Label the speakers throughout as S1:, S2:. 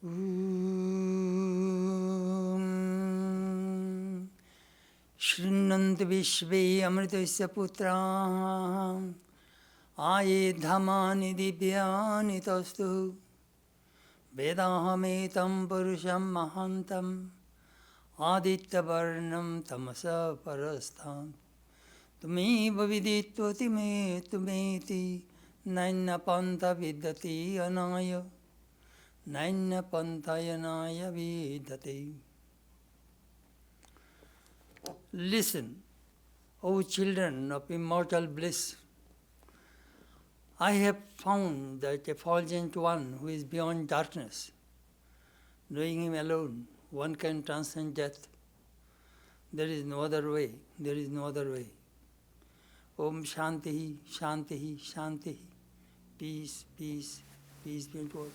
S1: Shrinnant Vishve Amritasya Putra Aye Dhamani Divyani Tastu Vedahametam Purusham Mahantam Aditya Varnam Tamasa Parastham Tumeva Viditvati me tumeti Naina Panta Viddati Anaya Naina Pantayanaya Vidati. Listen, O children of immortal bliss. I have found that effulgent one who is beyond darkness. Knowing him alone, one can transcend death. There is no other way. There is no other way. Om Shantihi, Shantihi, Shantihi. Peace, peace, peace be unto all.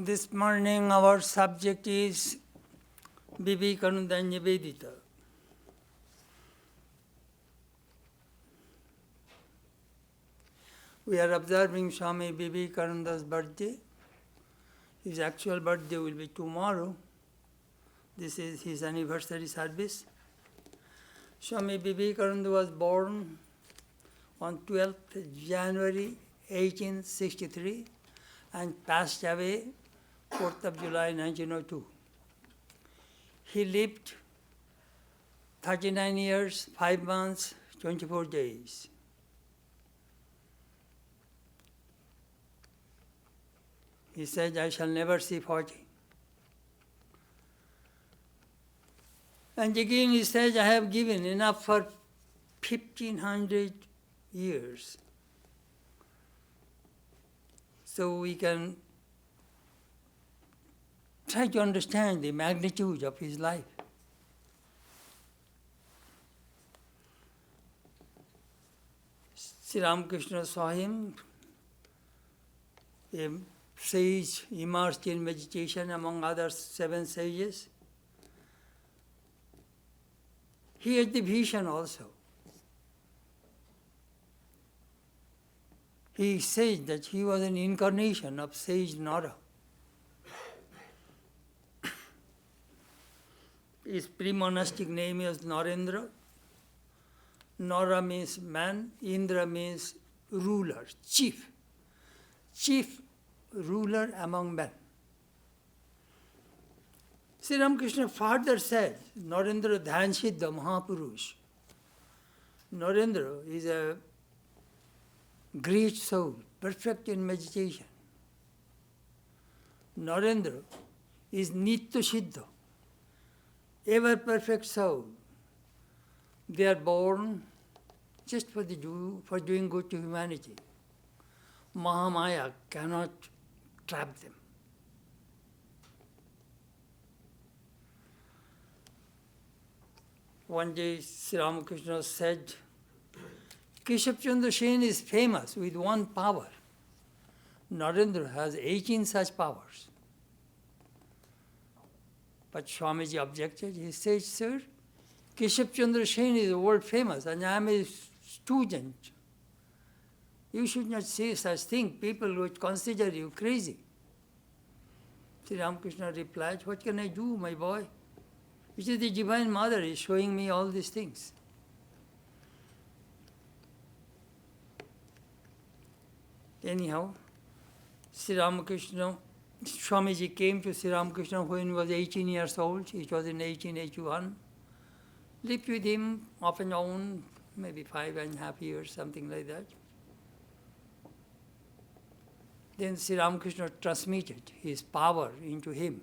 S1: This morning our subject is Vivekananda and Nivedita. We are observing Swami Vivekananda's birthday. His actual birthday will be tomorrow. This is his anniversary service. Swami Vivekananda was born on 12th January 1863 and passed away 4th of July 1902. He lived 39 years, 5 months, 24 days. He said, I shall never see 40. And again he says, I have given enough for 1500 years. So we can try to understand the magnitude of his life. Sri Ramakrishna saw him, a sage immersed in meditation among other 7 sages. He had the vision also. He said that he was an incarnation of sage Nara. His pre-monastic name is Narendra. Nara means man, Indra means ruler, chief. Chief ruler among men. Sri Ramakrishna further said, Narendra Dhyansiddha Mahapurush. Narendra is a great soul, perfect in meditation. Narendra is Nitya Siddha, ever perfect soul. They are born just for doing good to humanity. Mahamaya cannot trap them. One day Sri Ramakrishna said, Keshav Chandra Sen is famous with one power. Narendra has 18 such powers. But Swamiji objected. He said, sir, Keshav Chandra Sen is world famous and I am a student. You should not say such thing. People would consider you crazy. Sri Ramakrishna replied, what can I do, my boy? It is the Divine Mother is showing me all these things. Anyhow, Sri Ramakrishna, Swamiji came to Sri Ramakrishna when he was 18 years old. It was in 1881. Lived with him off and on, maybe 5.5 years, something like that. Then Sri Ramakrishna transmitted his power into him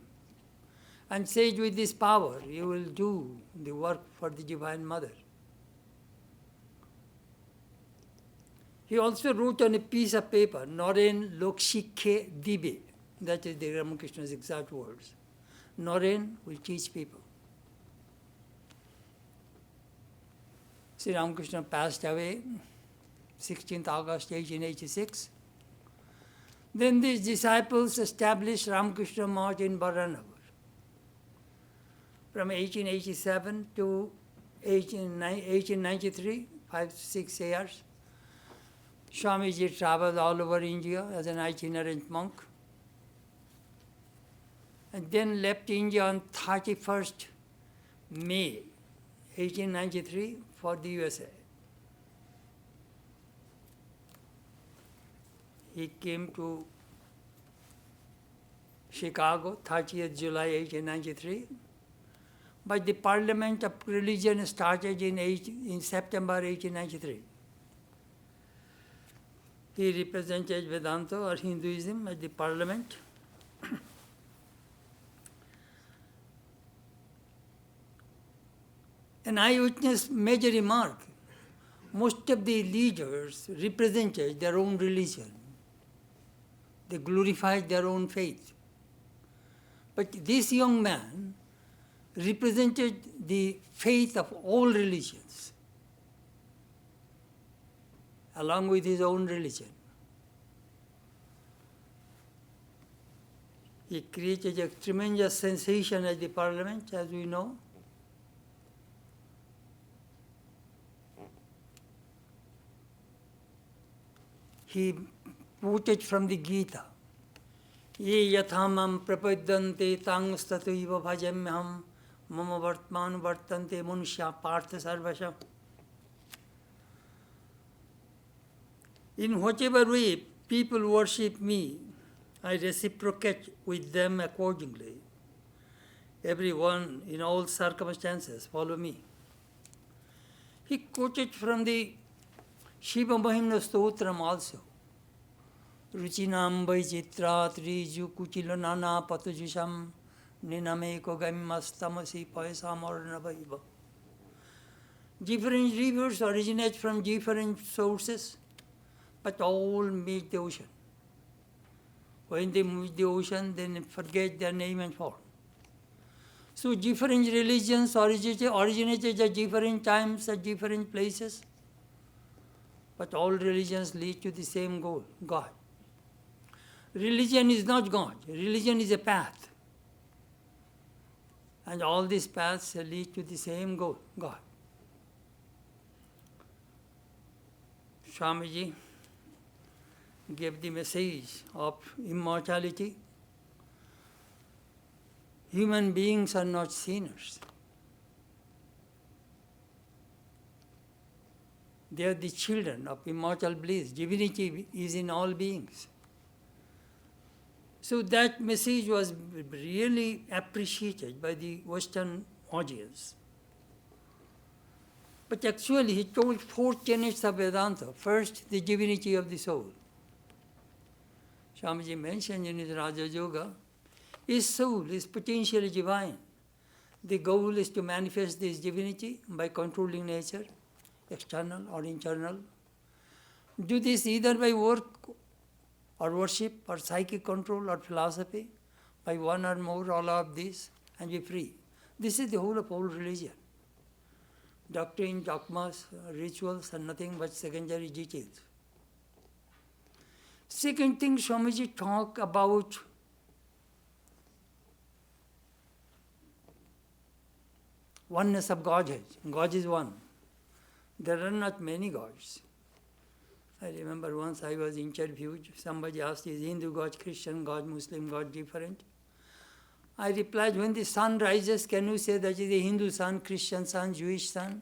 S1: and said, with this power, you will do the work for the Divine Mother. He also wrote on a piece of paper, Naren Lokshikhe Dibe. That is the Ramakrishna's exact words. Naren will teach people. Sri Ramakrishna passed away 16th August 1886. Then these disciples established Ramakrishna Math in Baranagar. From 1887 to 1893, 5-6 years, Swamiji traveled all over India as an itinerant monk, and then left India on 31st May 1893 for the USA. He came to Chicago, 30th July 1893. But the Parliament of Religion started in September 1893. He represented Vedanta or Hinduism at the Parliament. And I witnessed major remark. Most of the leaders represented their own religion. They glorified their own faith. But this young man represented the faith of all religions, along with his own religion. He created a tremendous sensation at the Parliament, as we know. He quoted from the Gita, Ye yathamam prapadyante tangstataiva bhajamyaham mama vartman vartante manushya partha sarvasham. In whatever way people worship me, I reciprocate with them accordingly. Everyone in all circumstances follow me. He quoted from the Shiva Mahimna Stotram also. Ruchinam Vaicitrat Riju Kuchila Nana Patujisham Ninameko Gamimastamasi Paisamarnavaiva. Different rivers originate from different sources, but all meet the ocean. When they meet the ocean, then forget their name and form. So different religions originated at different times, at different places, but all religions lead to the same goal, God. Religion is not God. Religion is a path. And all these paths lead to the same goal, God. Swamiji gave the message of immortality. Human beings are not sinners. They are the children of immortal bliss. Divinity is in all beings. So that message was really appreciated by the Western audience. But actually he told 4 tenets of Vedanta. First, the divinity of the soul. Swamiji mentioned in his Raja Yoga, his soul is potentially divine. The goal is to manifest this divinity by controlling nature, external or internal. Do this either by work or worship or psychic control or philosophy, by one or more, all of this, and be free. This is the whole of all religion. Doctrine, dogmas, rituals are nothing but secondary details. Second thing, Swamiji talked about oneness of Godhead. God is one. There are not many gods. I remember once I was interviewed, somebody asked, is Hindu God, Christian God, Muslim God different? I replied, when the sun rises, can you say that is a Hindu sun, Christian sun, Jewish sun?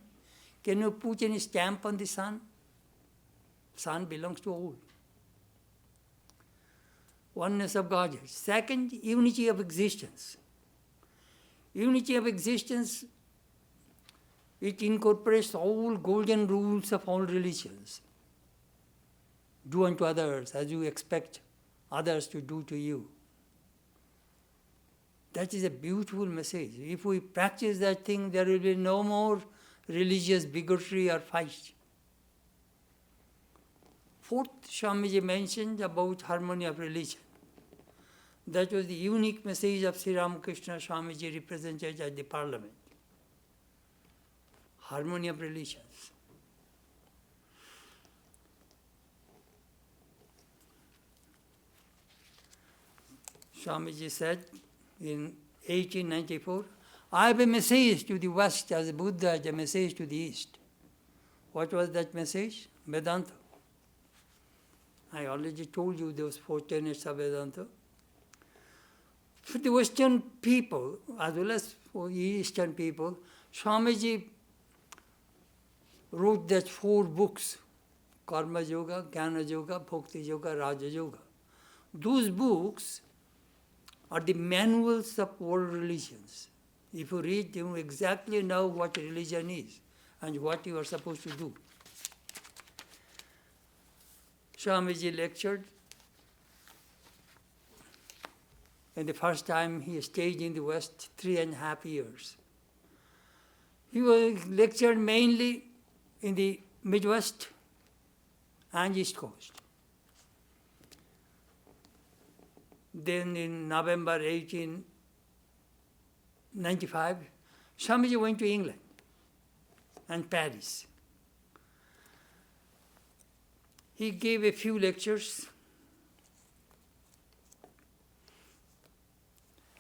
S1: Can you put any stamp on the sun? Sun belongs to all. Oneness of Godhead. Second, unity of existence. Unity of existence, it incorporates all golden rules of all religions. Do unto others as you expect others to do to you. That is a beautiful message. If we practice that thing, there will be no more religious bigotry or fight. Fourth, Swamiji mentioned about harmony of religion. That was the unique message of Sri Ramakrishna Swamiji represented at the Parliament. Harmony of religions. Swamiji said in 1894, I have a message to the West as Buddha has a message to the East. What was that message? Vedanta. I already told you those 4 tenets of Vedanta. For the Western people, as well as for Eastern people, Swamiji wrote that 4 books, Karma Yoga, Jnana Yoga, Bhakti Yoga, Raja Yoga. Those books are the manuals of world religions. If you read, you exactly know what religion is and what you are supposed to do. Swamiji lectured, and the first time he stayed in the West, 3.5 years. He was lectured mainly in the Midwest and East Coast. Then in November 1895, Swamiji went to England and Paris. He gave a few lectures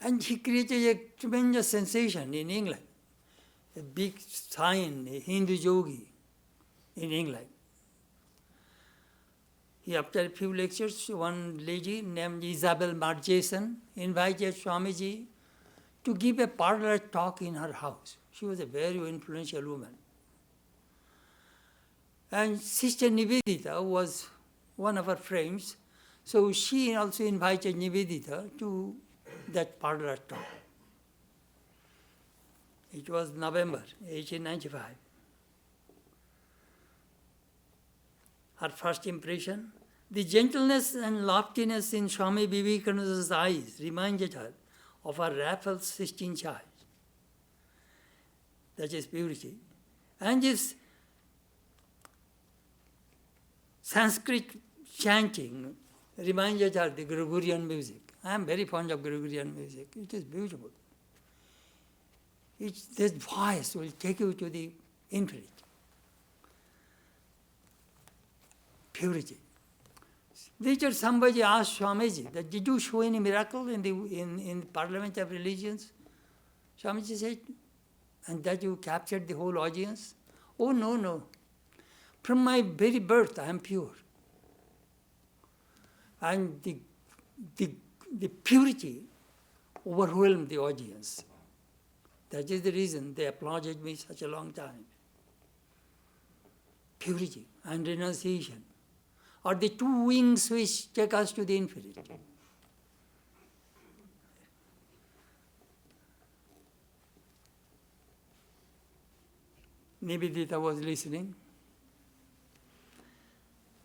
S1: and he created a tremendous sensation in England. A big sign, a Hindu yogi in England. After a few lectures, one lady named Isabel Marjason invited Swamiji to give a parlor talk in her house. She was a very influential woman. And Sister Nivedita was one of her friends, so she also invited Nivedita to that parlor talk. It was November 1895. Her first impression, the gentleness and loftiness in Swami Vivekananda's eyes reminded her of her Raphael's Sistine Church. That is purity. And this Sanskrit chanting reminded her the Gregorian music. I am very fond of Gregorian music. It is beautiful. This voice will take you to the infinite. Purity. Later somebody asked Swamiji that did you show any miracle in the Parliament of Religions? Swamiji said, and that you captured the whole audience? Oh no. From my very birth I am pure. And the purity overwhelmed the audience. That is the reason they applauded me such a long time. Purity and renunciation are the 2 wings which take us to the infinite. Nivedita was listening.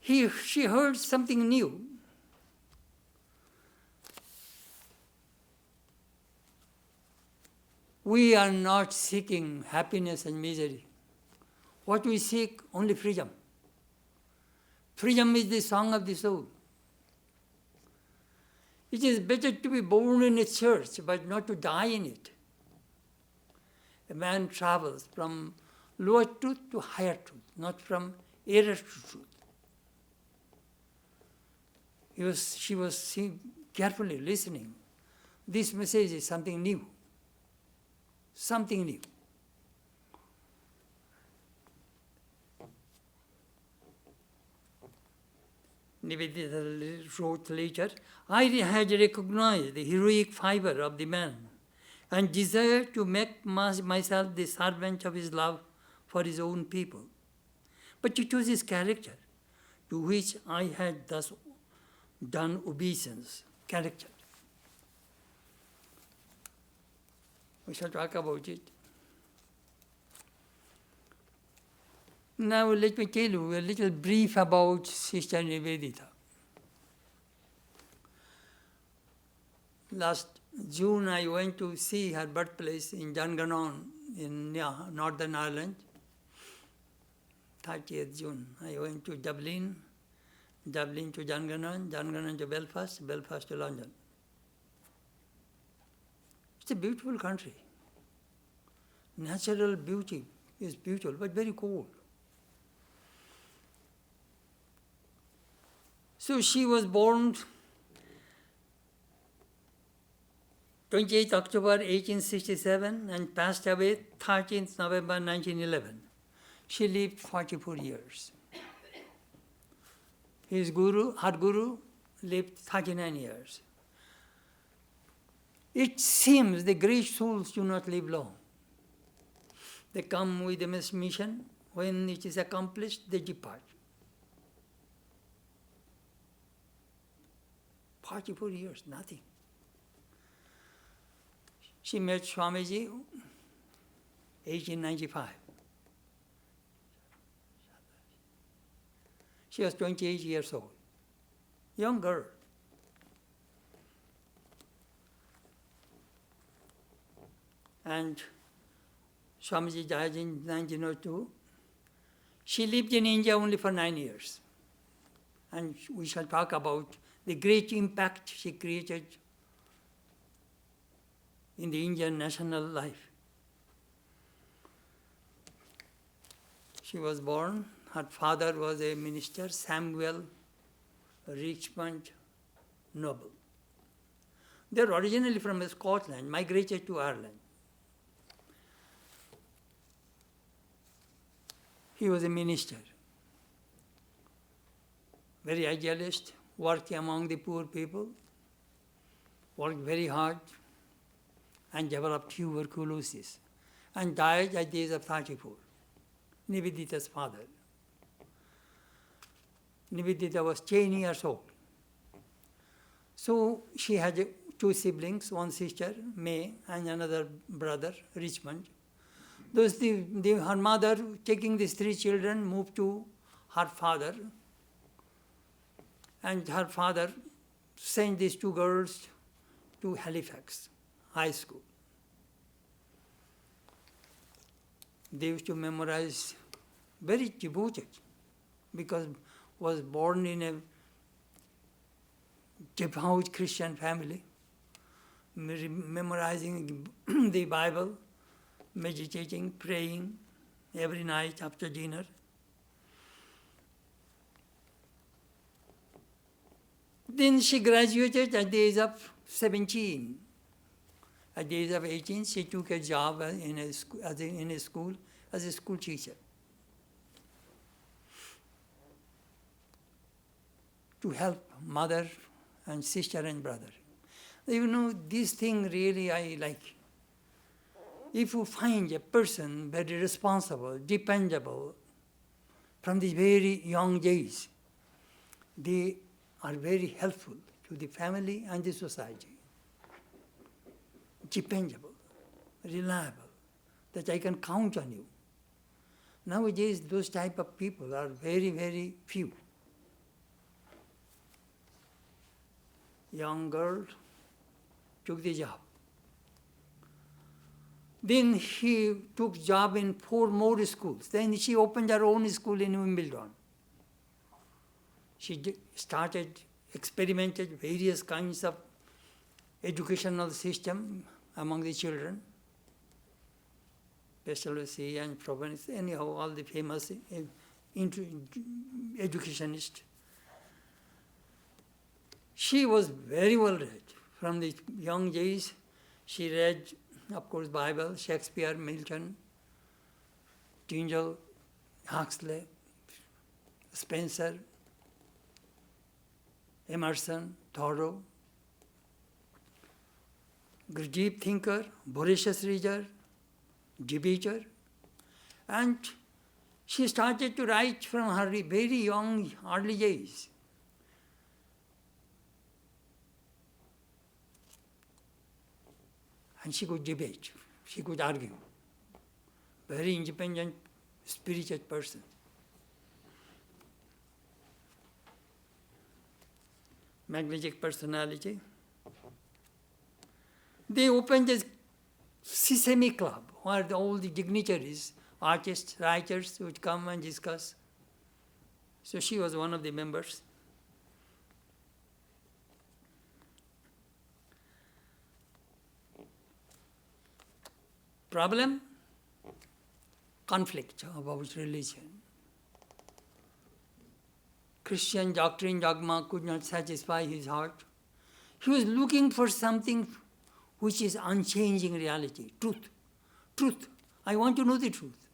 S1: She heard something new. We are not seeking happiness and misery. What we seek, only freedom. Freedom is the song of the soul. It is better to be born in a church, but not to die in it. A man travels from lower truth to higher truth, not from error to truth. She was carefully listening. This message is something new. Something new. Nivedita wrote later, I had recognized the heroic fiber of the man and desired to make myself the servant of his love for his own people. But it was his character to which I had thus done obeisance. Character. We shall talk about it. Now let me tell you a little brief about Sister Nivedita. Last June I went to see her birthplace in Dungannon in Northern Ireland. 30th June. I went to Dublin to Dungannon, Dungannon to Belfast, Belfast to London. It's a beautiful country. Natural beauty is beautiful, but very cold. So she was born 28th October 1867 and passed away 13th November 1911. She lived 44 years. Her guru, lived 39 years. It seems the great souls do not live long. They come with a mission. When it is accomplished, they depart. 44 years, nothing. She met Swamiji 1895. She was 28 years old, young girl. And Swamiji died in 1902. She lived in India only for 9 years. And we shall talk about the great impact she created in the Indian national life. She was born, her father was a minister, Samuel Richmond Noble. They are originally from Scotland, migrated to Ireland. He was a minister, very idealist, worked among the poor people, worked very hard, and developed tuberculosis, and died at the age of 34. Nivedita's father. Nivedita was 10 years old. So she had 2 siblings, one sister, May, and another brother, Richmond. Her mother, taking these 3 children, moved to her father, and her father sent these 2 girls to Halifax High School. They used to memorize, very devoted, because was born in a devout Christian family, memorizing the Bible, meditating, praying every night after dinner. Then she graduated at the age of 17. At the age of 18, she took a job in a school as a school teacher to help mother and sister and brother. You know, this thing really I like. If you find a person very responsible, dependable, from the very young days, they are very helpful to the family and the society. Dependable, reliable, that I can count on you. Nowadays, those type of people are very, very few. Young girl took the job. Then he took job in 4 more schools. Then she opened her own school in Wimbledon. She started, experimented various kinds of educational system among the children. Pestalozzi and Provence, anyhow, all the famous educationists. She was very well read. From the young days, she read, of course, Bible, Shakespeare, Milton, Tyndall, Huxley, Spencer, Emerson, Thoreau, deep thinker, voracious reader, debater, and she started to write from her very young, early days. And she could debate, she could argue. Very independent, spirited person. Magnetic personality. They opened a Sesame Club, where all the dignitaries, artists, writers would come and discuss. So she was one of the members. Problem? Conflict about religion. Christian doctrine, dogma could not satisfy his heart. He was looking for something which is unchanging reality, truth. Truth. I want to know the truth.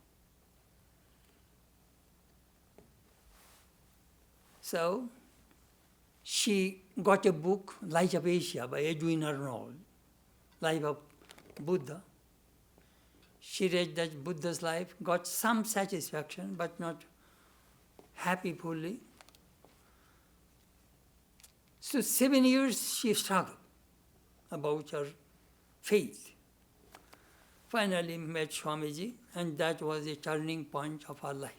S1: So, she got a book, Light of Asia by Edwin Arnold, Life of Buddha. She read that Buddha's life, got some satisfaction, but not happy fully. So 7 years she struggled about her faith. Finally met Swamiji, and that was a turning point of her life.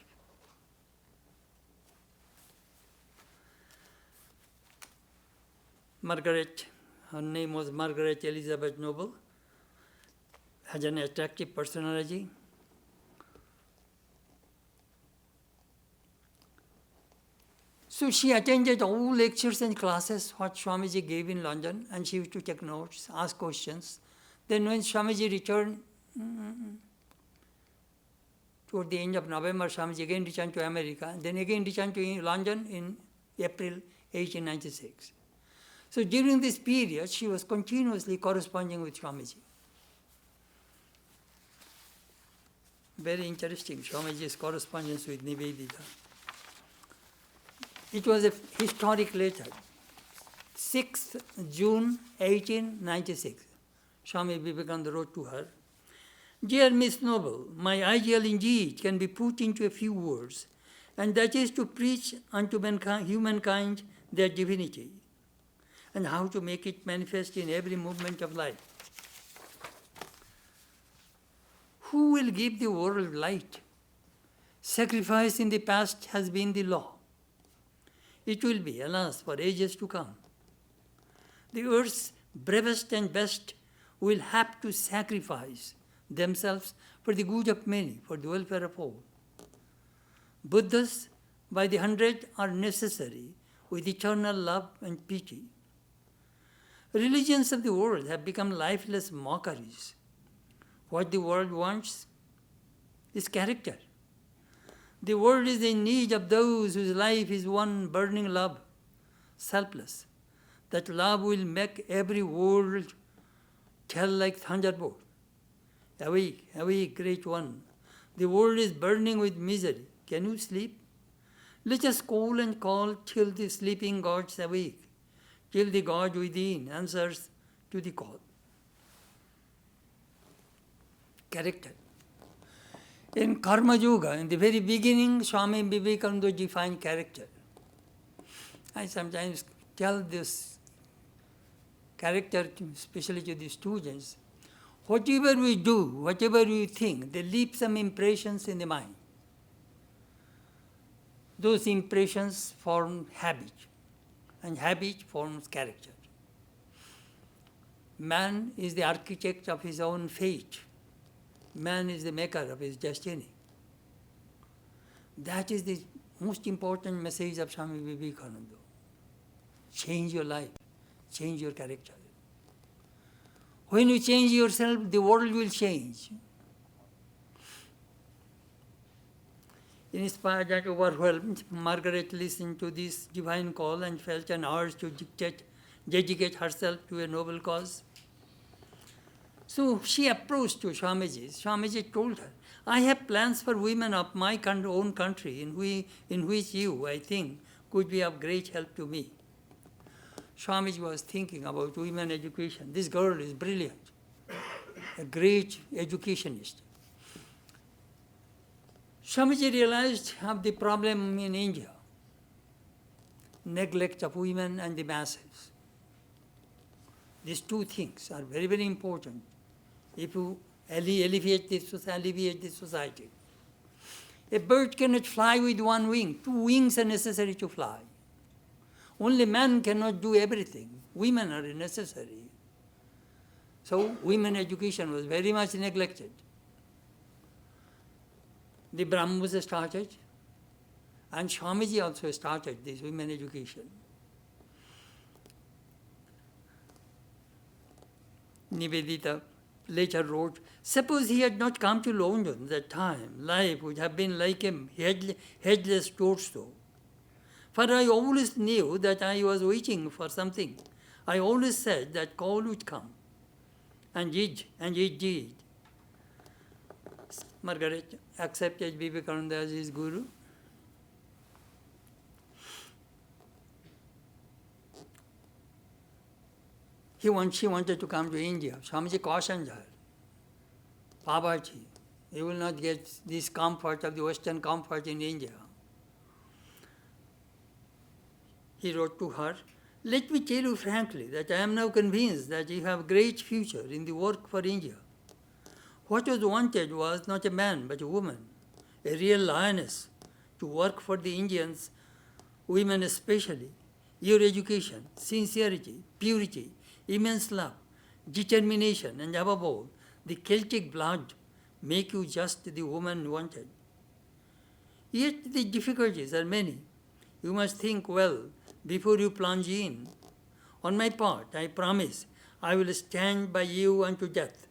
S1: Margaret, her name was Margaret Elizabeth Noble, has an attractive personality. So she attended all lectures and classes what Swamiji gave in London, and she used to take notes, ask questions. Then when Swamiji returned, toward the end of November, Swamiji again returned to America, then again returned to London in April 1896. So during this period, she was continuously corresponding with Swamiji. Very interesting, Swamiji's correspondence with Nivedita. It was a historic letter, 6th June 1896. Swami Vivekananda wrote to her, "Dear Miss Noble, my ideal indeed can be put into a few words, and that is to preach unto humankind their divinity, and how to make it manifest in every movement of life. Who will give the world light? Sacrifice in the past has been the law. It will be, alas, for ages to come. The earth's bravest and best will have to sacrifice themselves for the good of many, for the welfare of all. Buddhas by the hundred are necessary with eternal love and pity. Religions of the world have become lifeless mockeries. What the world wants is character. The world is in need of those whose life is one burning love, selfless. That love will make every world tell like thunderbolt. Awake, awake, great one. The world is burning with misery. Can you sleep? Let us call and call till the sleeping gods awake, till the God within answers to the call." Character. In Karma Yoga, in the very beginning, Swami Vivekananda defined character. I sometimes tell this character, especially to the students, whatever we do, whatever we think, they leave some impressions in the mind. Those impressions form habit, and habit forms character. Man is the architect of his own fate. Man is the maker of his destiny. That is the most important message of Swami Vivekananda. Change your life, change your character. When you change yourself, the world will change. Inspired and overwhelmed, Margaret listened to this divine call and felt an urge to dedicate herself to a noble cause. So she approached to Swamiji. Swamiji told her, "I have plans for women of my own country in which you, I think, could be of great help to me." Swamiji was thinking about women education. This girl is brilliant, a great educationist. Swamiji realized of the problem in India, neglect of women and the masses. These two things are very, very important if you alleviate the society. A bird cannot fly with one wing. Two wings are necessary to fly. Only man cannot do everything. Women are necessary. So women education was very much neglected. The Brahmas started, and Swamiji also started this women education. Nivedita later wrote, "Suppose he had not come to London at that time, life would have been like a headless toadstool. For I always knew that I was waiting for something. I always said that call would come. and he did. Margaret accepted Vivekananda as his guru. She wanted to come to India. Swamiji cautioned her, Babaji, you will not get this comfort of the Western comfort in India. He wrote to her, let me tell you frankly that I am now convinced that you have a great future in the work for India. What was wanted was not a man but a woman, a real lioness, to work for the Indians, women especially. Your education, sincerity, purity, immense love, determination, and above all, the Celtic blood make you just the woman wanted. Yet the difficulties are many. You must think well before you plunge in. On my part, I promise I will stand by you unto death,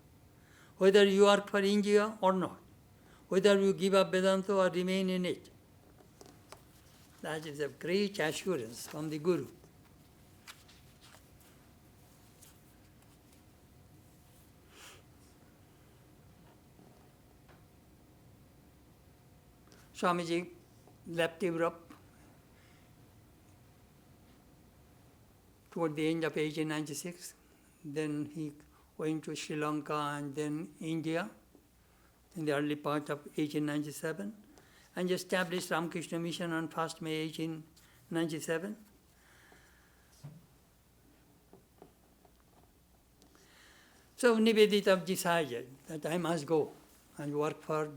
S1: whether you work for India or not, whether you give up Vedanta or remain in it. That is a great assurance from the Guru. Swamiji left Europe toward the end of 1896. Then he went to Sri Lanka and then India in the early part of 1897 and established Ramakrishna Mission on 1st May 1897. So Nivedita decided that I must go and work for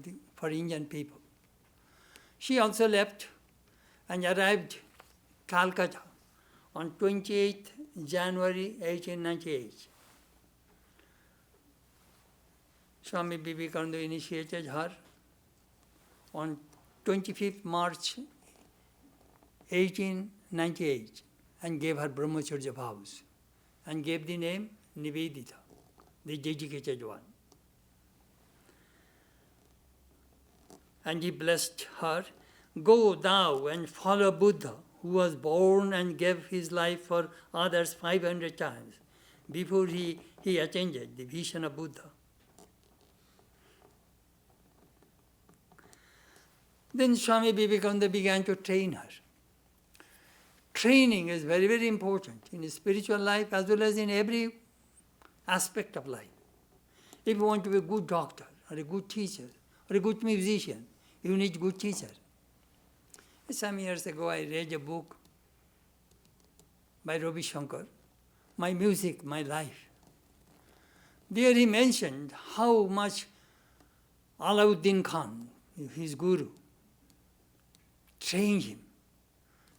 S1: Indian people. She also left and arrived Calcutta on 28th January 1898. Swami Vivekananda initiated her on 25th March 1898 and gave her Brahmacharya vows and gave the name Nivedita, the dedicated one. And he blessed her, go thou and follow Buddha, who was born and gave his life for others 500 times before he attained the vision of Buddha. Then Swami Vivekananda began to train her. Training is very, very important in spiritual life as well as in every aspect of life. If you want to be a good doctor or a good teacher or a good musician, you need good teacher. Some years ago I read a book by Ravi Shankar, My Music, My Life. There he mentioned how much Alauddin Khan, his guru, trained him.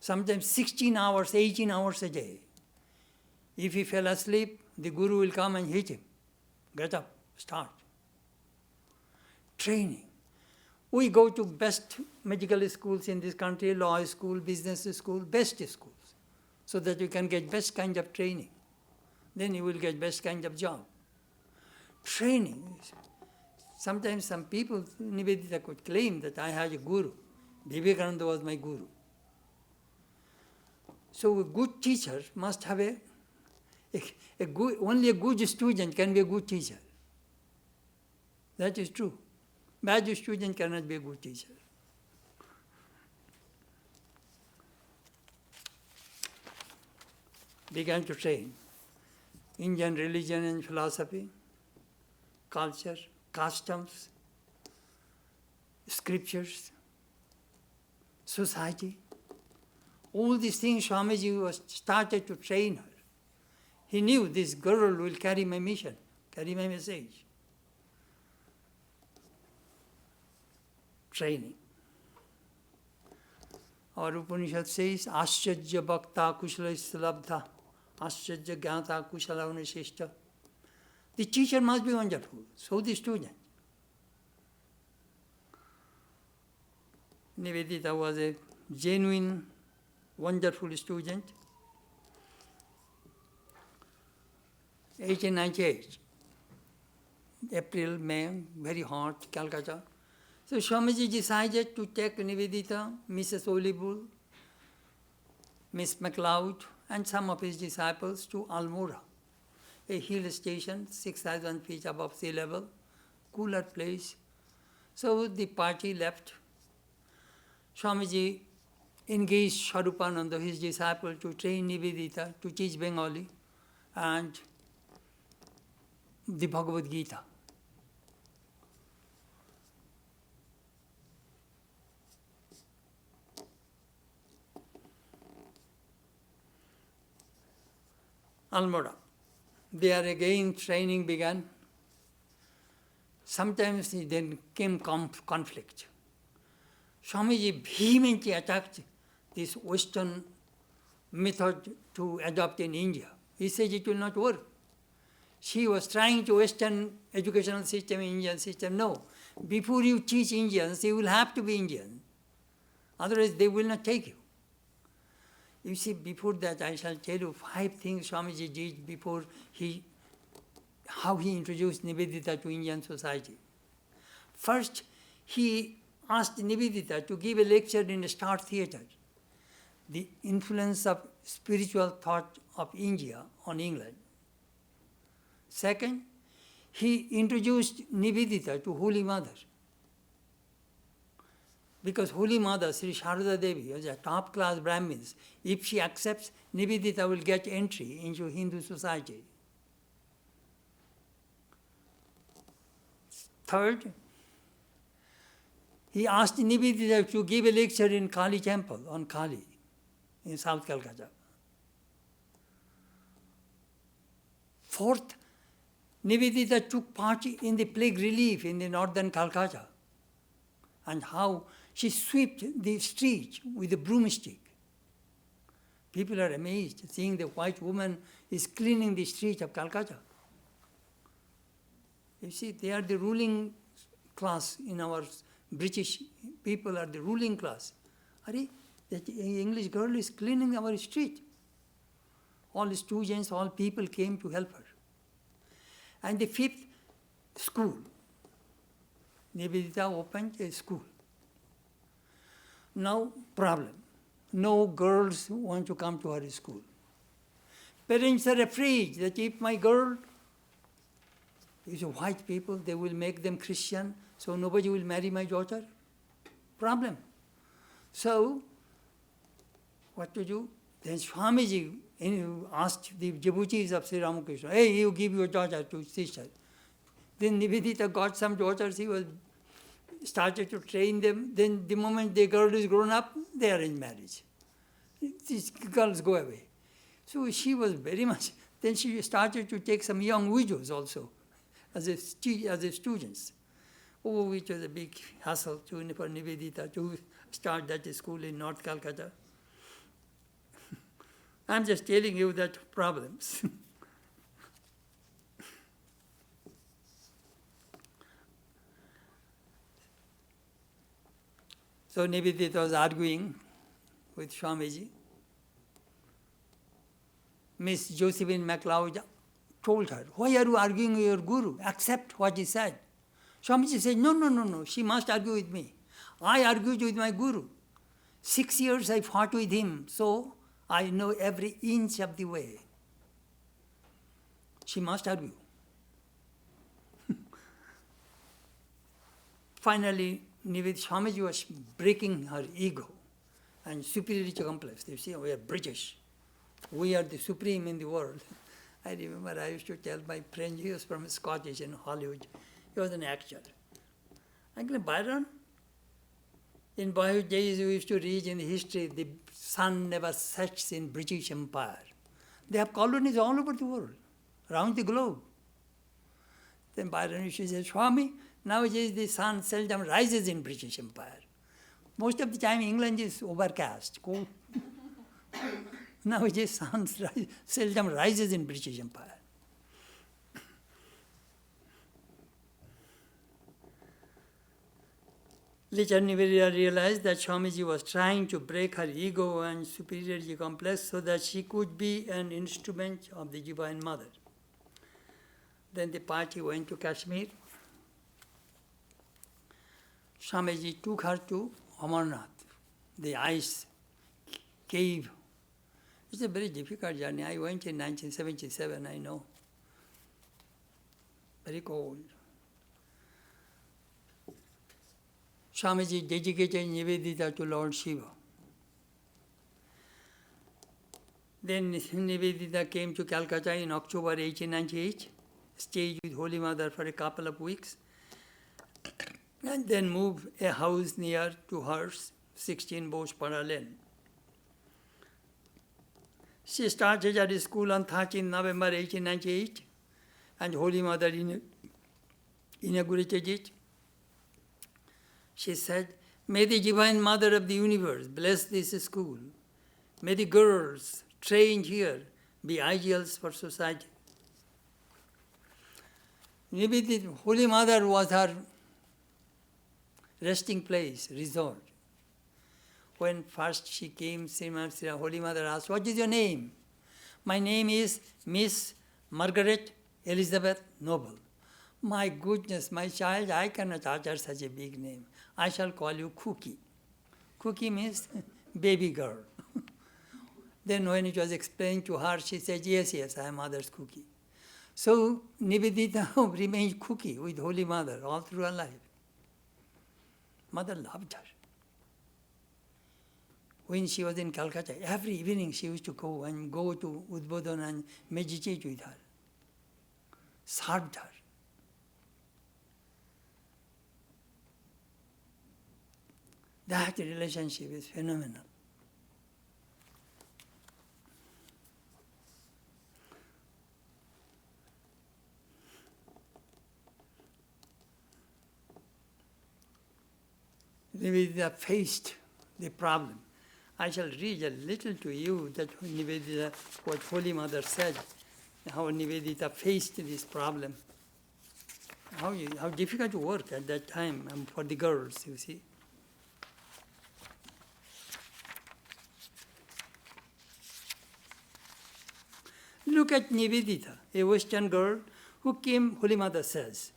S1: Sometimes 16 hours, 18 hours a day. If he fell asleep, the guru will come and hit him. Get up, start. Training. We go to best medical schools in this country, law school, business school, best schools, so that you can get best kind of training. Then you will get best kind of job. Training. Sometimes some people, Nivedita could claim that I had a guru. Vivekananda was my guru. So a good teacher must have only a good student can be a good teacher. That is true. Bad student cannot be a good teacher. Began to train Indian religion and philosophy, culture, customs, scriptures, society. All these things Swamiji was started to train her. He knew this girl will carry my mission, carry my message. Training. Our Upanishad says, Ascharya Bhakta Kushala Labdha, Ascharya Gyata Kushala Unashishta. The teacher must be wonderful, so the student. Nivedita was a genuine, wonderful student. 1898, April, May, very hot, Calcutta. So Swamiji decided to take Nivedita, Mrs. Olibull, Miss MacLeod, and some of his disciples to Almora, a hill station, 6,000 feet above sea level, cooler place. So the party left. Swamiji engaged Swarupananda, his disciple, to train Nivedita, to teach Bengali and the Bhagavad Gita. Almora. There again training began. Sometimes then came conflict. Swamiji vehemently attacked this Western method to adopt in India. He said it will not work. She was trying to Western educational system, Indian system. No. Before you teach Indians, you will have to be Indian. Otherwise they will not take you. You see, before that I shall tell you 5 things Swamiji did before how he introduced Nivedita to Indian society. First, he asked Nivedita to give a lecture in a Star Theatre, the influence of spiritual thought of India on England. Second, he introduced Nivedita to Holy Mother. Because Holy Mother, Sri Sharada Devi, is a top-class Brahmins. If she accepts, Nivedita will get entry into Hindu society. Third, he asked Nivedita to give a lecture in Kali temple, on Kali, in South Calcutta. Fourth, Nivedita took part in the plague relief in the northern Calcutta, and how she swept the street with a broomstick. People are amazed seeing the white woman is cleaning the street of Calcutta. You see, they are the ruling class in our British people are the ruling class. That English girl is cleaning our street. All students, all people came to help her. And the 5th, school. Nivedita opened a school. Now, problem. No girls want to come to her school. Parents are afraid that if my girl is white people, they will make them Christian, so nobody will marry my daughter. Problem. So, what to do? Then Swamiji asked the devotees of Sri Ramakrishna, hey, you give your daughter to sister. Then Nivedita got some daughters, he was started to train them. Then the moment the girl is grown up, they arrange marriage. These girls go away. So she was very much, then she started to take some young widows also as a students. Oh, which was a big hassle for Nivedita to start that school in North Calcutta. I'm just telling you that problems. So Nivedita was arguing with Swamiji. Miss Josephine MacLeod told her, why are you arguing with your guru? Accept what he said. Swamiji said, no, she must argue with me. I argued with my guru. 6 years I fought with him, so I know every inch of the way. She must argue. Finally, Swamiji was breaking her ego and superiority complex. You see, we are British. We are the supreme in the world. I remember I used to tell my friend, he was from Scottish in Hollywood. He was an actor. Uncle Byron, in boyhood days we used to read in the history, the sun never sets in British Empire. They have colonies all over the world, around the globe. Then Byron used to say, Swami, nowadays the sun seldom rises in British Empire. Most of the time England is overcast, cold. Nowadays sun seldom rises in British Empire. Later Nivedita realized that Swamiji was trying to break her ego and superiority complex so that she could be an instrument of the Divine Mother. Then the party went to Kashmir. Swamiji took her to Amarnath, the ice cave. It's a very difficult journey. I went in 1977, I know. very cold. Swamiji dedicated Nivedita to Lord Shiva. Then Nivedita came to Calcutta in October 1898, stayed with Holy Mother for a couple of weeks, and then moved a house near to hers, 16 Bosepara Lane. She started at school on 13 November 1898, and Holy Mother inaugurated it. She said, "May the Divine Mother of the Universe bless this school. May the girls trained here be ideals for society." Maybe Holy Mother was her resting place, resort. When first she came, Holy Mother asked, "What is your name?" "My name is Miss Margaret Elizabeth Noble." "My goodness, my child, I cannot utter such a big name. I shall call you Cookie." Cookie means baby girl. Then when it was explained to her, she said, yes, I am mother's Cookie. So Nivedita remained Cookie with Holy Mother all through her life. Mother loved her. When she was in Calcutta, every evening she used to go to Udbodhan and meditate with her, served her. That relationship is phenomenal. Nivedita faced the problem. I shall read a little to you that Nivedita, what Holy Mother said, how Nivedita faced this problem, how difficult to work at that time for the girls, you see. Look at Nivedita, a Western girl who came, Holy Mother says,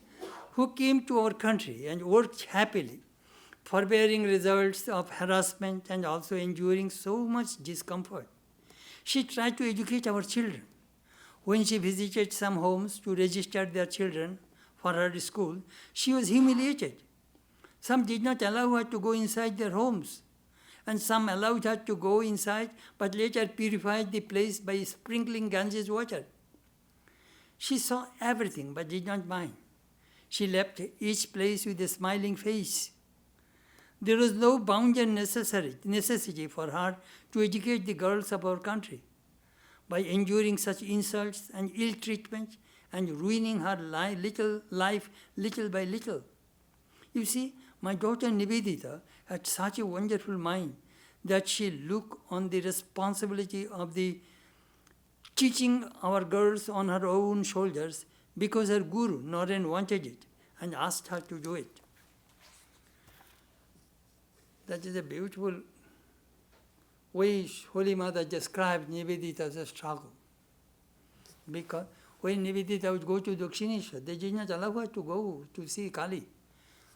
S1: who came to our country and worked happily, forbearing results of harassment and also enduring so much discomfort. She tried to educate our children. When she visited some homes to register their children for her school, she was humiliated. Some did not allow her to go inside their homes, and some allowed her to go inside, but later purified the place by sprinkling Ganges water. She saw everything, but did not mind. She left each place with a smiling face. There was no bounded necessity for her to educate the girls of our country. By enduring such insults and ill treatment and ruining her life little by little. You see, my daughter Nivedita had such a wonderful mind that she looked on the responsibility of the teaching our girls on her own shoulders because her guru, Naren, wanted it and asked her to do it. That is a beautiful way Holy Mother described Nivedita as a struggle. Because when Nivedita would go to Dakshineshwar, they did not allow her to go to see Kali.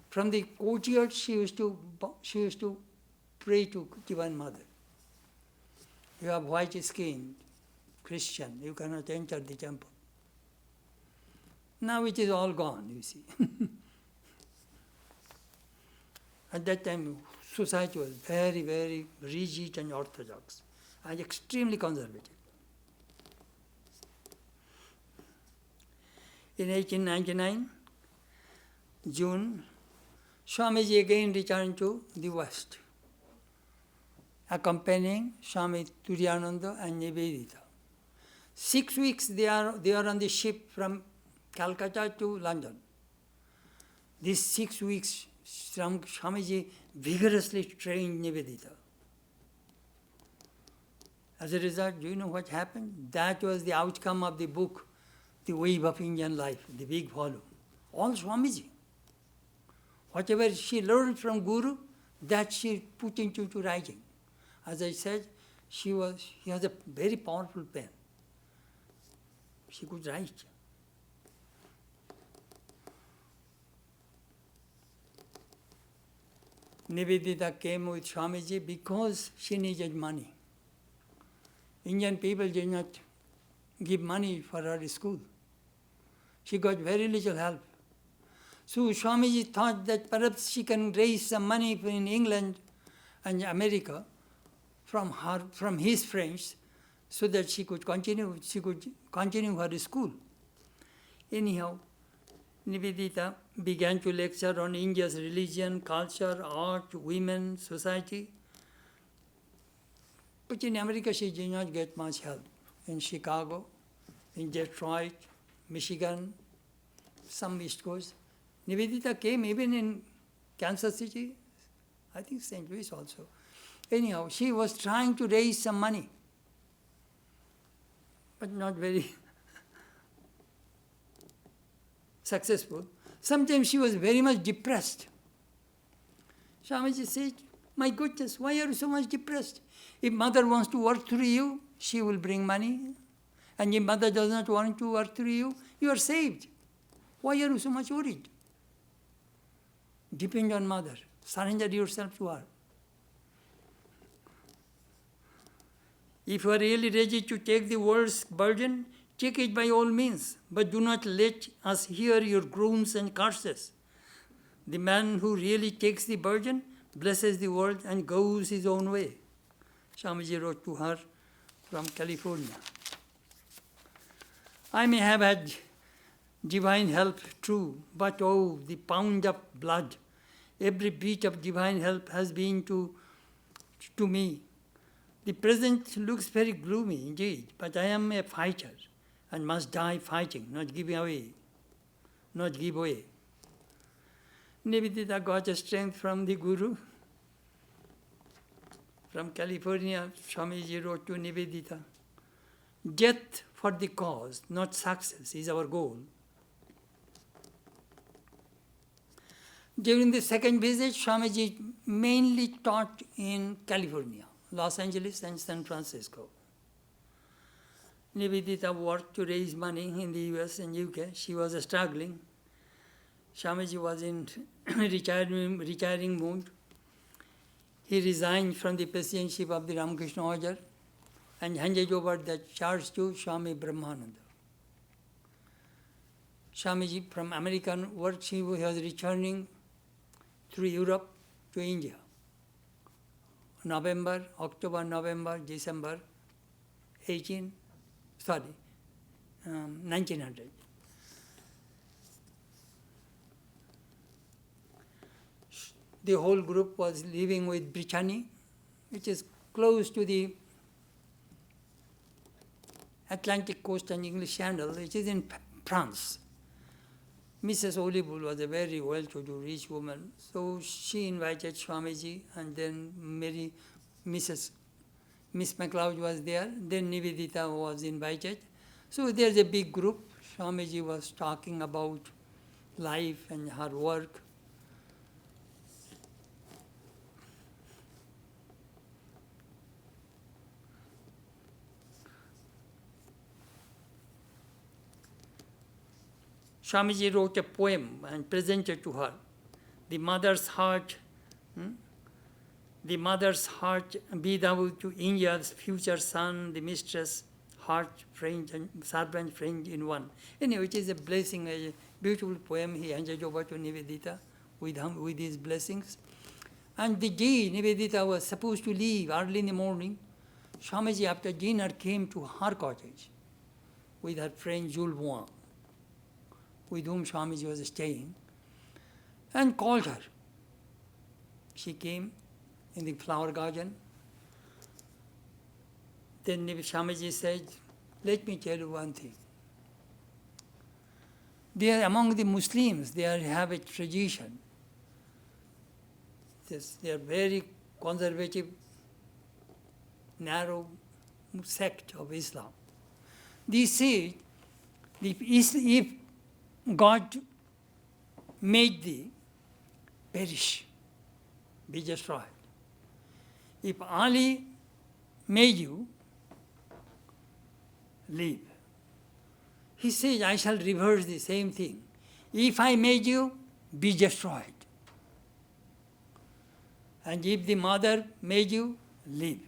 S1: From the courtyard, she used to pray to Divine Mother. You have white skin, Christian, you cannot enter the temple. Now it is all gone, you see. At that time, society was very, very rigid and orthodox and extremely conservative. In 1899, June, Swamiji again returned to the West, accompanying Swami Turiyananda and Nivedita. 6 weeks they are on the ship from Calcutta to London. These 6 weeks, Swamiji vigorously trained Nivedita. As a result, do you know what happened? That was the outcome of the book, The Wave of Indian Life, the big volume. All Swamiji. Whatever she learned from Guru, that she put into writing. As I said, she has a very powerful pen. She could write. Nivedita came with Swamiji because she needed money. Indian people did not give money for her school. She got very little help. So Swamiji thought that perhaps she can raise some money in England and America from his friends, so that she could continue her school. Anyhow, Nivedita began to lecture on India's religion, culture, art, women, society. But in America she did not get much help. In Chicago, in Detroit, Michigan, some East Coast. Nivedita came even in Kansas City, I think St. Louis also. Anyhow, she was trying to raise some money, but not very successful. Sometimes she was very much depressed. Swamiji said, my goodness, why are you so much depressed? If mother wants to work through you, she will bring money. And if mother does not want to work through you, you are saved. Why are you so much worried? Depend on mother. Surrender yourself to her. If you are really ready to take the world's burden, take it by all means, but do not let us hear your groans and curses. The man who really takes the burden blesses the world and goes his own way. Swamiji wrote to her from California. I may have had divine help, true, but oh, the pound of blood. Every beat of divine help has been to me. The present looks very gloomy indeed, but I am a fighter and must die fighting, not give away. Nivedita got a strength from the Guru. From California, Swamiji wrote to Nivedita, death for the cause, not success, is our goal. During the second visit, Swamiji mainly taught in California, Los Angeles and San Francisco. Nivedita worked to raise money in the US and UK. She was struggling. Swamiji was in retiring mood. He resigned from the presidency of the Ramakrishna Order and handed over the charge to Swami Brahmananda. Swamiji, from American work, he was returning through Europe to India. October, November, December 1900. The whole group was living with Brittany, which is close to the Atlantic coast and English Channel, which is in France. Mrs. Olibull was a very well-to-do rich woman, so she invited Swamiji, and then Miss MacLeod was there, then Nivedita was invited. So there's a big group. Swamiji was talking about life and her work. Swamiji wrote a poem and presented to her. The mother's heart be thou to India's future son, the mistress, heart, friend, and servant, friend in one. Anyway, it is a blessing, a beautiful poem he handed over to Nivedita with his blessings. And the day Nivedita was supposed to leave early in the morning, Swamiji after dinner came to her cottage with her friend Jules Bois, with whom Swamiji was staying, and called her. She came in the flower garden. Then Swamiji said, let me tell you one thing. They are among the Muslims, they have a tradition. They are very conservative, narrow sect of Islam. They say, if God made thee, perish, be destroyed. If Ali made you, live. He says, I shall reverse the same thing. If I made you, be destroyed. And if the mother made you, live.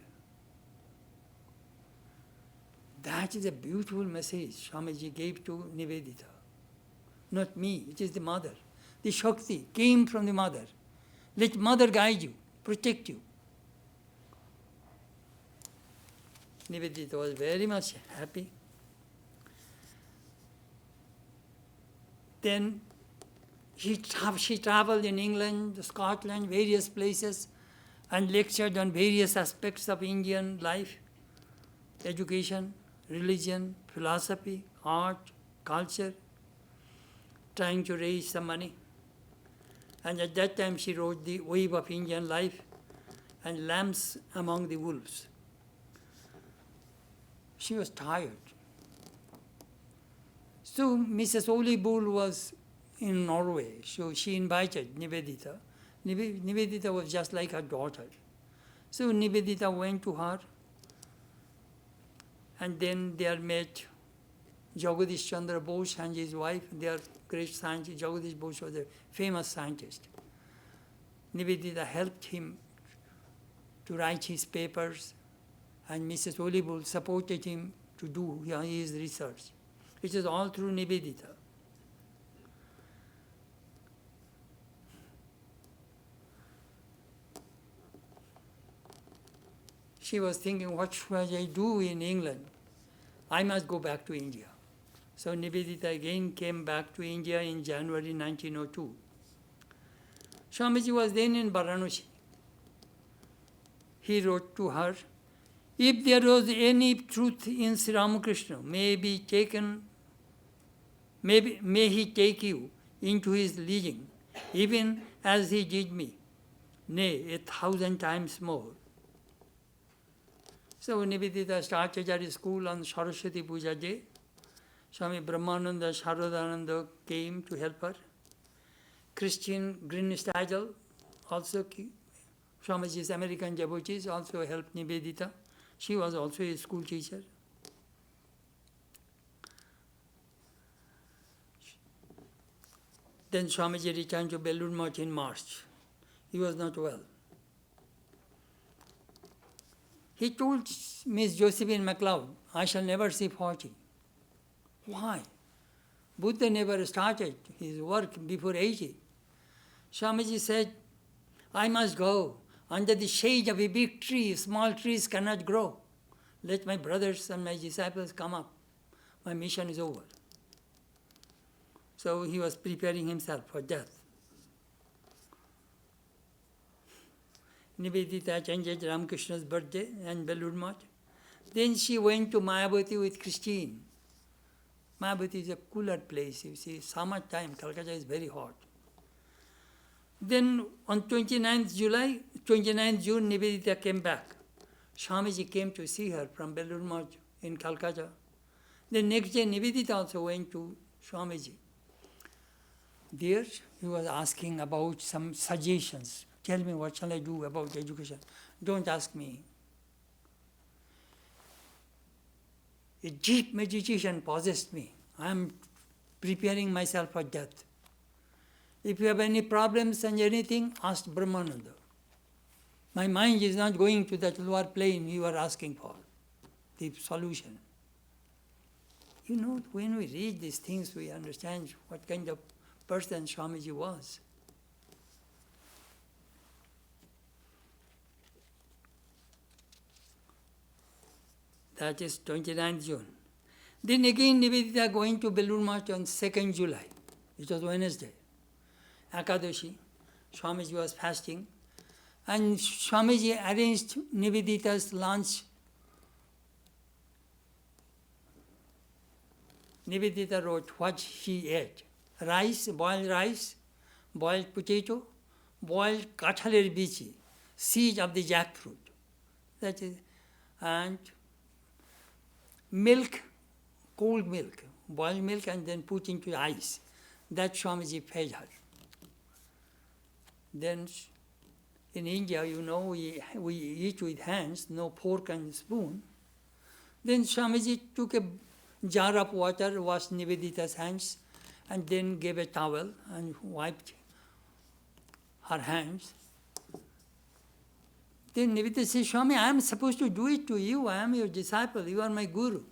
S1: That is a beautiful message Swamiji gave to Nivedita. not me, it is the mother. The Shakti came from the mother. Let mother guide you, protect you. Nivedita was very much happy. Then she traveled in England, Scotland, various places, and lectured on various aspects of Indian life, education, religion, philosophy, art, culture, trying to raise some money. And at that time she wrote The Wave of Indian Life and Lambs Among the Wolves. She was tired. So Mrs. Oli Bull was in Norway, so she invited Nivedita. Nivedita was just like her daughter. So Nivedita went to her, and then there met Jagadish Chandra Bose and his wife. They are great scientists. Jagadish Bose was a famous scientist. Nivedita helped him to write his papers, and Mrs. Oli Bull supported him to do his research. It is all through Nivedita. She was thinking, what should I do in England? I must go back to India. So Nivedita again came back to India in January 1902. Swamiji was then in Varanasi. He wrote to her, if there was any truth in Sri Ramakrishna, may he take you into his leading, even as he did me, nay, 1,000 times more. So Nivedita started her school on Saraswati Puja Day. Swami Brahmananda Sharodananda came to help her. Christian Greenstadel also, Swamiji's American devotees also helped Nivedita. She was also a school teacher. Then Swamiji returned to Belur Math in March. He was not well. He told Miss Josephine MacLeod, I shall never see 40. Why? Buddha never started his work before 80. Swamiji said, I must go. Under the shade of a big tree, small trees cannot grow. Let my brothers and my disciples come up. My mission is over. So he was preparing himself for death. Nivedita attended Ramakrishna's birthday and Belur Math. Then she went to Mayavati with Christine. Mayavati is a cooler place. You see, summer time, Calcutta is very hot. Then on 29th June, Nivedita came back. Swamiji came to see her from Belur Math in Calcutta. The next day, Nivedita also went to Swamiji. There, he was asking about some suggestions. Tell me, what shall I do about education? Don't ask me. A deep meditation possessed me. I am preparing myself for death. If you have any problems and anything, ask Brahmananda. My mind is not going to that lower plane you are asking for, the solution. You know, when we read these things, we understand what kind of person Swamiji was. That is 29th June. Then again Nivedita going to Belur Math on 2nd July. It was Wednesday. Akadashi. Swamiji was fasting. And Swamiji arranged Nivedita's lunch. Nivedita wrote what she ate. Rice, boiled potato, boiled kathaler bichi, seed of the jackfruit. That is, and milk, cold milk, boiled milk and then put into ice. That Swamiji fed her. Then in India, you know, we eat with hands, no fork and spoon. Then Swamiji took a jar of water, washed Nivedita's hands, and then gave a towel and wiped her hands. Then Nivedita says, Swami, I am supposed to do it to you. I am your disciple. You are my guru.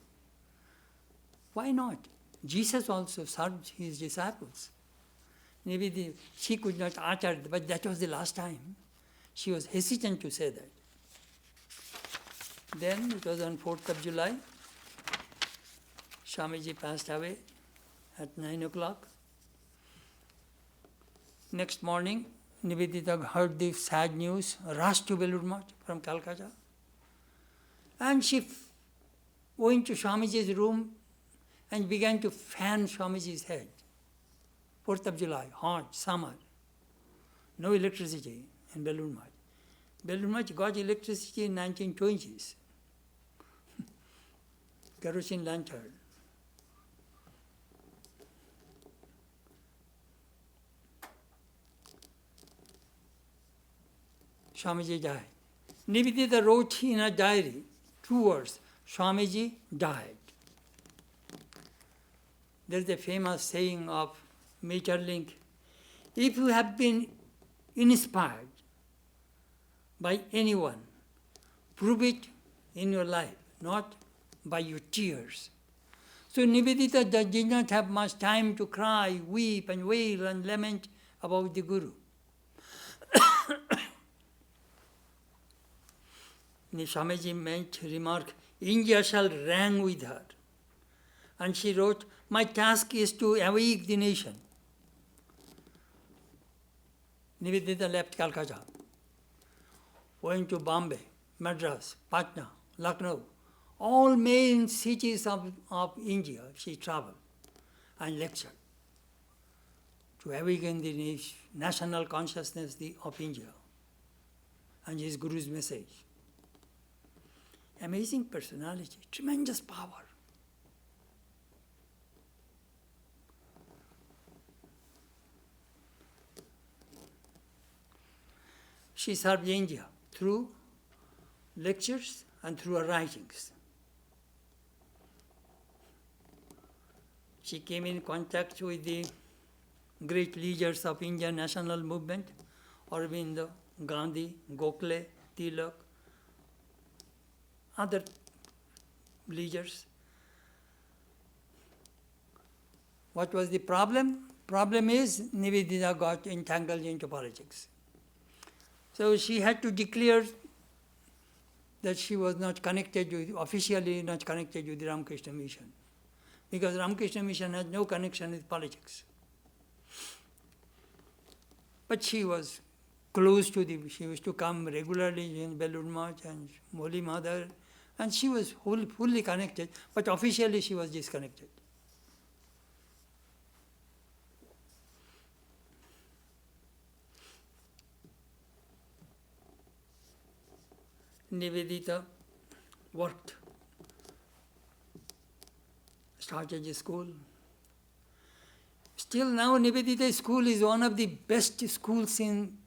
S1: Why not? Jesus also served his disciples. Maybe she could not utter it, but that was the last time. She was hesitant to say that. Then it was on 4th of July. Swamiji passed away at 9 o'clock. Next morning, Nivedita heard the sad news, rushed to Belur Math from Calcutta. And she went to Swamiji's room and began to fan Swamiji's head. 4th of July, hot, summer. No electricity in Belur Math. Belur Math got electricity in 1920s. Kerosene lantern. Swamiji died. Nivedita wrote in a diary, 2 words, Swamiji died. There is a famous saying of Maeterlinck, if you have been inspired by anyone, prove it in your life, not by your tears. So Nivedita did not have much time to cry, weep and wail and lament about the Guru. Swamiji made remark, India shall rang with her. And she wrote, my task is to awake the nation. Nivedita left Calcutta, went to Bombay, Madras, Patna, Lucknow, all main cities of India she traveled and lectured to awaken the national consciousness of India and his Guru's message. Amazing personality, tremendous power. She served India through lectures and through her writings. She came in contact with the great leaders of Indian national movement, Aurobindo, Gandhi, Gokhale, Tilak, other leaders. What was the problem? Problem is Nivedita got entangled into politics. So she had to declare that she was not connected with, officially not connected with the Ramakrishna Mission. Because Ramakrishna Mission had no connection with politics. But she was close to she used to come regularly in Belur Math and Holy Mother, and she was fully connected, but officially she was disconnected. Nivedita worked, started a school. Still now Nivedita school is one of the best schools in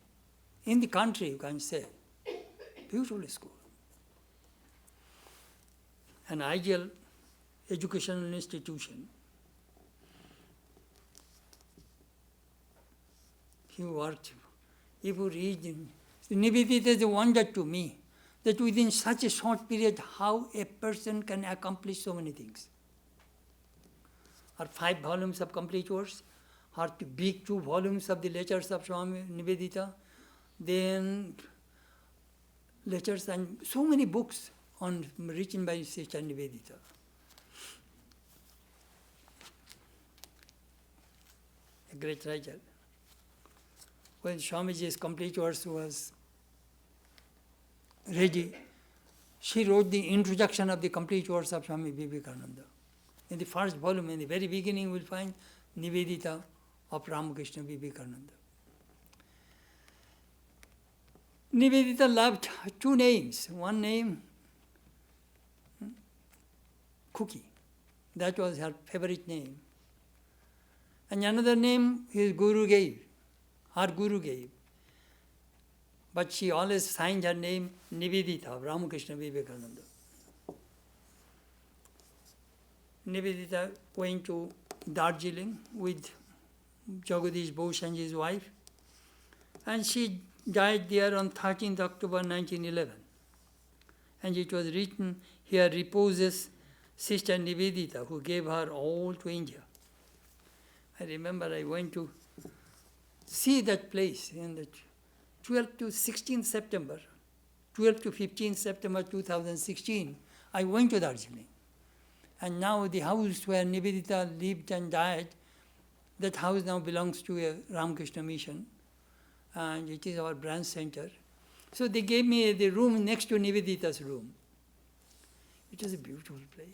S1: the country, you can say. Beautiful school. An ideal educational institution. He worked. If you read, Nivedita is a wonder to me, that within such a short period, how a person can accomplish so many things. Her 5 volumes of complete works, her big 2 volumes of the letters of Swami Nivedita, then letters and so many books written by Sister Nivedita. A great writer. When Swamiji's complete verse was ready, she wrote the introduction of the complete verse of Swami Vivekananda. In the first volume, in the very beginning, we'll find Nivedita of Ramakrishna Vivekananda. Nivedita loved 2 names. One name, Cookie. That was her favorite name. And another name his Guru gave, her Guru gave. But she always signed her name Nivedita of Ramakrishna Vivekananda. Nivedita went to Darjeeling with Jagadish Bose and his wife, and she died there on 13th October 1911. And it was written, here reposes Sister Nivedita, who gave her all to India. I remember I went to see that place in the 12th to 16th September, 12th to 15th September 2016, I went to Darjeeling. And now the house where Nivedita lived and died, that house now belongs to a Ramakrishna mission, and it is our branch center. So they gave me the room next to Nivedita's room. It was a beautiful place.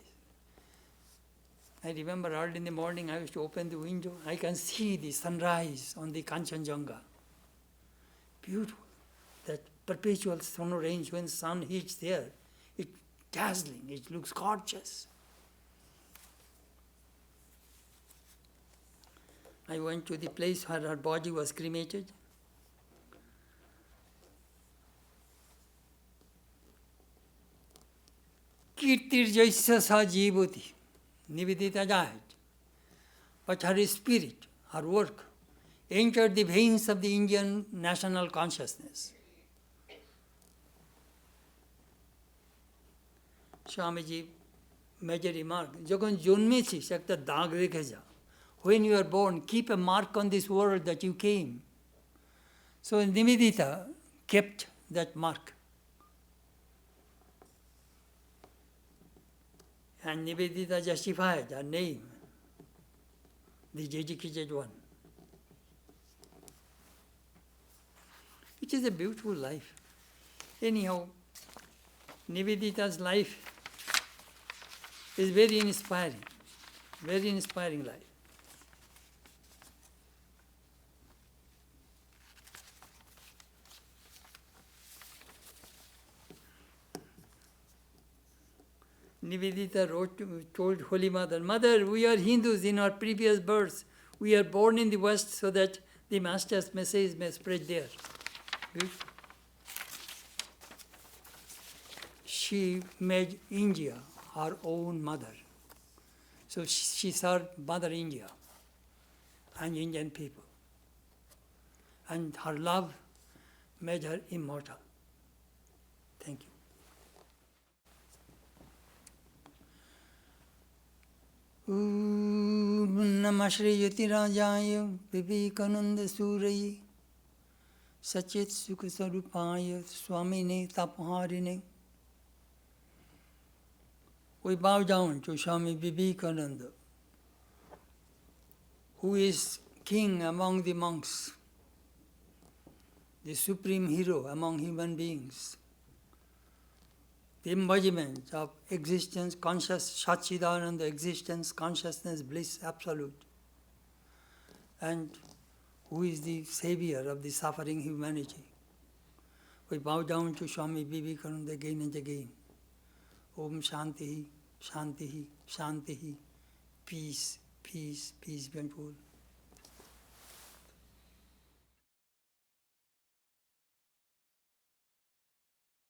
S1: I remember early in the morning I used to open the window. I can see the sunrise on the Kanchenjunga. Beautiful. That perpetual sun range when sun hits there, it's dazzling, it looks gorgeous. I went to the place where her body was cremated. Kirtir Jaisa Sa Jivoti. Nivedita died. But her spirit, her work, entered the veins of the Indian national consciousness. Swamiji made a remark, যখন জন্মেছিস একটা দাগ রেখে যা. When you are born, keep a mark on this world that you came. So Nivedita kept that mark. And Nivedita justified her name, the dedicated one. It is a beautiful life. Anyhow, Nivedita's life is very inspiring life. Nivedita told Holy Mother, Mother, we are Hindus in our previous births. We are born in the West so that the Master's message may spread there. She made India her own mother. So she served Mother India and Indian people. And her love made her immortal. Thank you. Namah Shri Yotirajaya Vivekananda Surayi Sachit Sukha Sarupaya Swamine Tapaharine. We bow down to Swami Vivekananda, who is king among the monks, the supreme hero among human beings, the embodiment of existence, conscious, Satchidananda, existence, consciousness, bliss, absolute, and who is the savior of the suffering humanity. We bow down to Swami Vivekananda again and again. Om Shanti, Shanti, Shanti, peace, peace, peace be unto all.